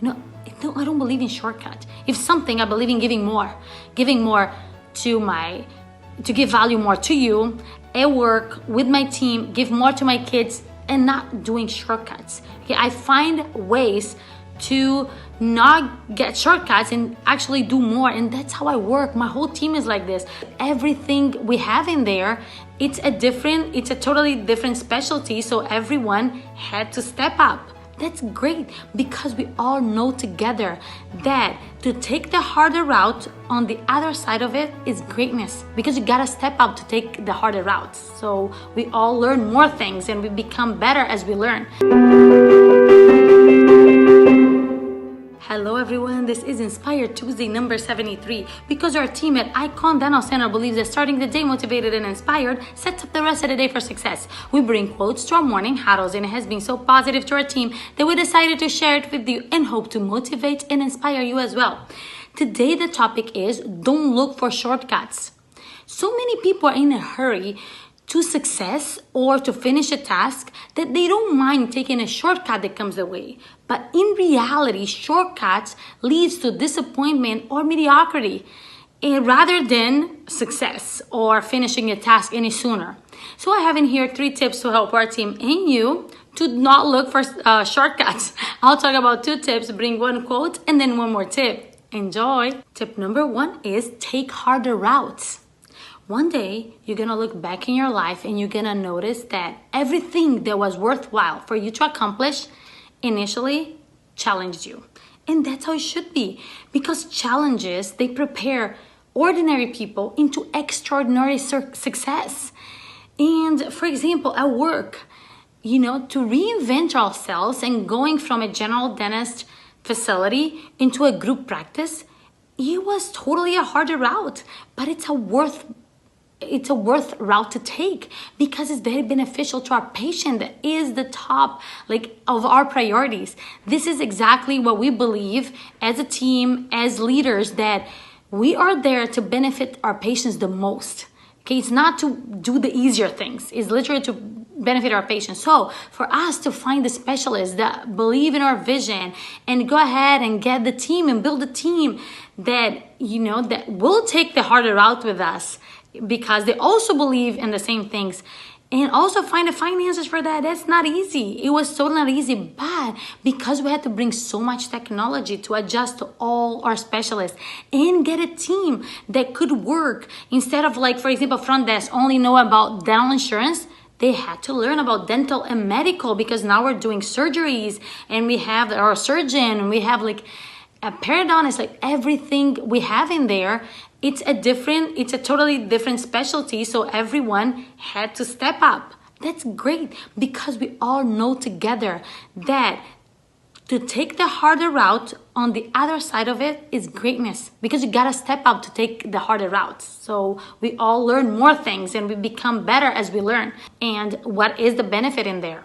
No, I don't believe in shortcuts. If something, I believe in giving more to give value more to you at work, with my team, give more to my kids, and not doing shortcuts. Okay, I find ways to not get shortcuts and actually do more, and that's how I work. My whole team is like this. Everything we have in there, it's a totally different specialty, so everyone had to step up. That's great, because we all know together that to take the harder route, on the other side of it is greatness, because you gotta step up to take the harder routes. So we all learn more things and we become better as we learn. Hello everyone, this is Inspired Tuesday number 73. Because our team at Icon Dental Center believes that starting the day motivated and inspired sets up the rest of the day for success. We bring quotes to our morning huddles, and it has been so positive to our team that we decided to share it with you and hope to motivate and inspire you as well. Today the topic is don't look for shortcuts. So many people are in a hurry to success or to finish a task that they don't mind taking a shortcut that comes their way. But in reality, shortcuts leads to disappointment or mediocrity, rather than success or finishing a task any sooner. So I have in here 3 tips to help our team and you to not look for shortcuts. I'll talk about 2 tips, bring 1 quote, and then 1 more tip. Enjoy. Tip number 1 is take harder routes. One day, you're gonna look back in your life and you're gonna notice that everything that was worthwhile for you to accomplish initially challenged you. And that's how it should be, because challenges, they prepare ordinary people into extraordinary success. And for example, at work, to reinvent ourselves and going from a general dentist facility into a group practice, it was totally a harder route, but it's a worth route to take, because it's very beneficial to our patient. That is the top of our priorities. This is exactly what we believe as a team, as leaders, that we are there to benefit our patients the most. Okay, it's not to do the easier things. It's literally to benefit our patients. So for us to find the specialists that believe in our vision and go ahead and get the team and build a team that will take the harder route with us, because they also believe in the same things, and also find the finances for that. That's not easy. It was so not easy, but because we had to bring so much technology to adjust to all our specialists and get a team that could work, instead of for example, front desk only know about dental insurance, they had to learn about dental and medical, because now we're doing surgeries and we have our surgeon and we have a periodontist, everything we have in there. It's a totally different specialty, so everyone had to step up. That's great, because we all know together that to take the harder route, on the other side of it is greatness, because you gotta step up to take the harder routes. So we all learn more things and we become better as we learn. And what is the benefit in there?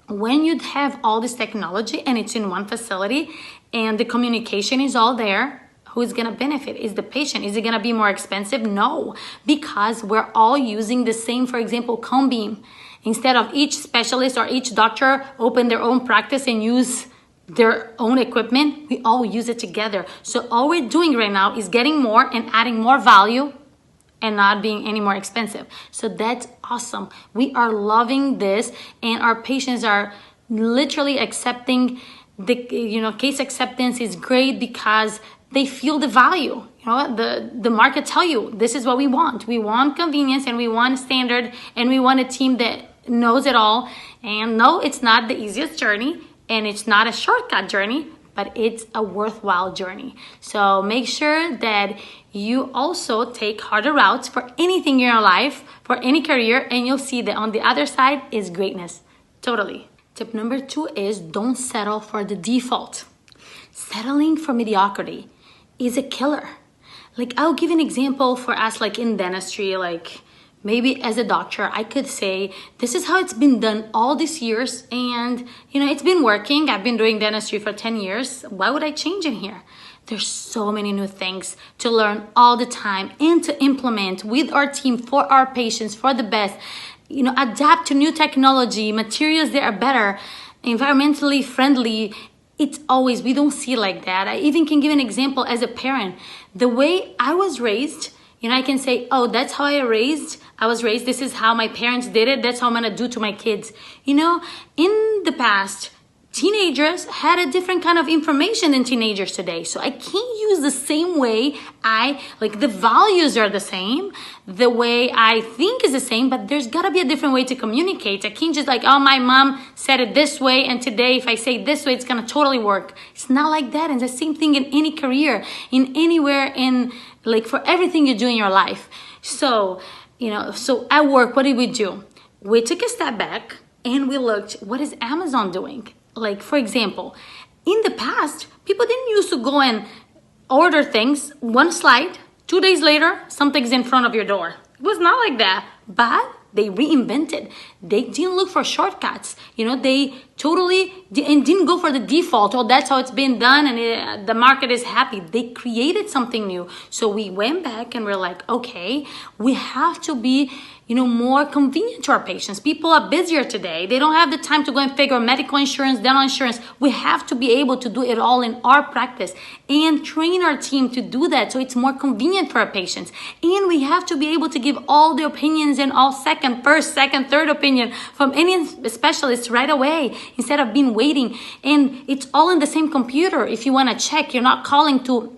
When you have all this technology and it's in one facility and the communication is all there, who's gonna benefit? Is the patient. Is it gonna be more expensive? No, because we're all using the same, for example, cone beam. Instead of each specialist or each doctor open their own practice and use their own equipment, we all use it together. So all we're doing right now is getting more and adding more value and not being any more expensive. So that's awesome. We are loving this, and our patients are literally accepting case acceptance is great, because they feel the value. The market tell you this is what we want. We want convenience, and we want standard, and we want a team that knows it all. And no, it's not the easiest journey, and it's not a shortcut journey, but it's a worthwhile journey. So make sure that you also take harder routes for anything in your life, for any career, and you'll see that on the other side is greatness. Totally. Tip number 2 is don't settle for the default. Settling for mediocrity is a killer. I'll give an example for us, in dentistry, maybe as a doctor, I could say, this is how it's been done all these years, and it's been working. I've been doing dentistry for 10 years. Why would I change in here? There's so many new things to learn all the time and to implement with our team for our patients for the best. Adapt to new technology, materials that are better, environmentally friendly, it's always, we don't see like that. I even can give an example as a parent. The way I was raised, I can say, oh, that's how I was raised. This is how my parents did it. That's how I'm going to do to my kids. In the past, teenagers had a different kind of information than teenagers today. So I can't use the same way the values are the same. The way I think is the same, but there's gotta be a different way to communicate. I can't just oh, my mom said it this way, and today if I say it this way, it's gonna totally work. It's not like that. And the same thing in any career, in anywhere, for everything you do in your life. So, so at work, what did we do? We took a step back and we looked, what is Amazon doing? For example, in the past, people didn't used to go and order things, one slide, 2 days later, something's in front of your door. It was not like that, but they reinvented. They didn't look for shortcuts. They totally didn't go for the default. Oh, that's how it's been done, and the market is happy. They created something new. So we went back and we're like, okay, we have to be more convenient to our patients. People are busier today. They don't have the time to go and figure medical insurance, dental insurance. We have to be able to do it all in our practice and train our team to do that so it's more convenient for our patients. And we have to be able to give all the opinions and all first, second, third opinion from any specialist right away instead of being waiting. And it's all in the same computer. If you want to check, you're not calling to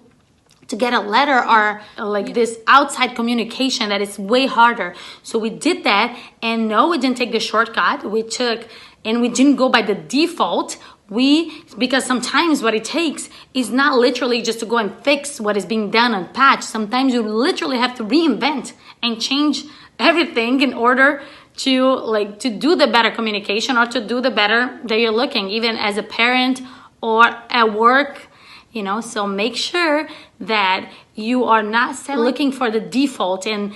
get a letter or this outside communication that is way harder. So we did that, and no, we didn't take the shortcut. We didn't go by the default. Because sometimes what it takes is not literally just to go and fix what is being done and patch. Sometimes you literally have to reinvent and change everything in order to do the better communication or to do the better that you're looking, even as a parent or at work. So make sure that you are not looking for the default and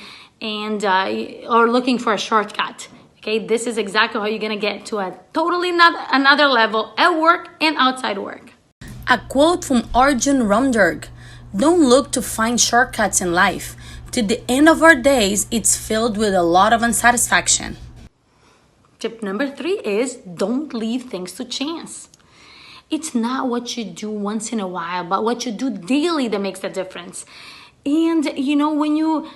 or looking for a shortcut. Okay, this is exactly how you're gonna get to a totally another level at work and outside work. A quote from Arjun Ramdurg: "Don't look to find shortcuts in life. To the end of our days, it's filled with a lot of unsatisfaction." Tip number 3 is don't leave things to chance. It's not what you do once in a while, but what you do daily that makes the difference. And when you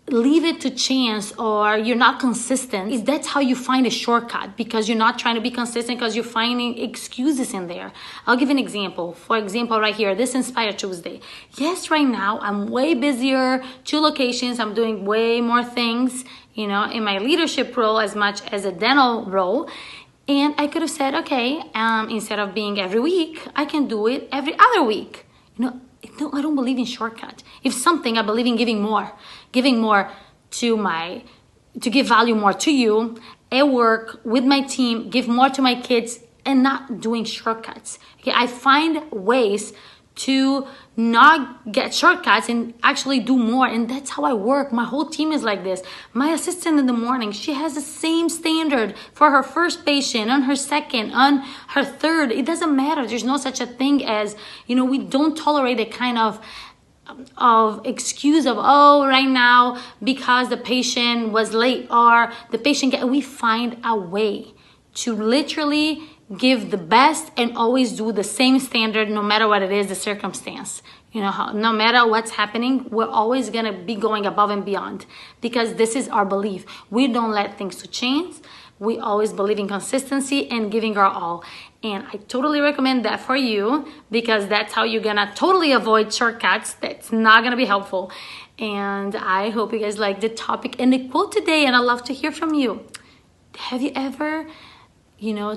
leave it to chance or you're not consistent, that's how you find a shortcut, because you're not trying to be consistent because you're finding excuses in there. I'll give an example. For example, right here, this Inspire Tuesday. Yes, right now I'm way busier, 2 locations, I'm doing way more things, in my leadership role as much as a dental role. And I could have said, okay, instead of being every week, I can do it every other week. I don't believe in shortcut. If something, I believe in giving more to give value more to you at work with my team, give more to my kids, and not doing shortcuts. Okay, I find ways to not get shortcuts and actually do more. And that's how I work. My whole team is like this. My assistant in the morning, she has the same standard for her first patient, on her second, on her third. It doesn't matter. There's no such a thing as, we don't tolerate a kind of excuse of, oh, right now, because the patient was late or the patient, we find a way to literally give the best and always do the same standard no matter what it is, the circumstance. No matter what's happening, we're always going to be going above and beyond, because this is our belief. We don't let things to change. We always believe in consistency and giving our all. And I totally recommend that for you, because that's how you're going to totally avoid shortcuts. That's not going to be helpful. And I hope you guys like the topic and the quote today, and I'd love to hear from you. Have you ever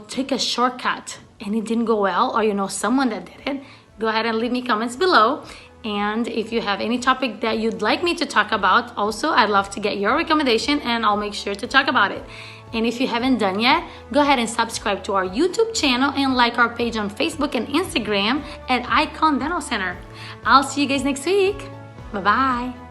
take a shortcut and it didn't go well, or someone that did it? Go ahead and leave me comments below. And if you have any topic that you'd like me to talk about, also I'd love to get your recommendation and I'll make sure to talk about it. And if you haven't done yet, go ahead and subscribe to our YouTube channel and like our page on Facebook and Instagram at Icon Dental Center. I'll see you guys next week. Bye-bye.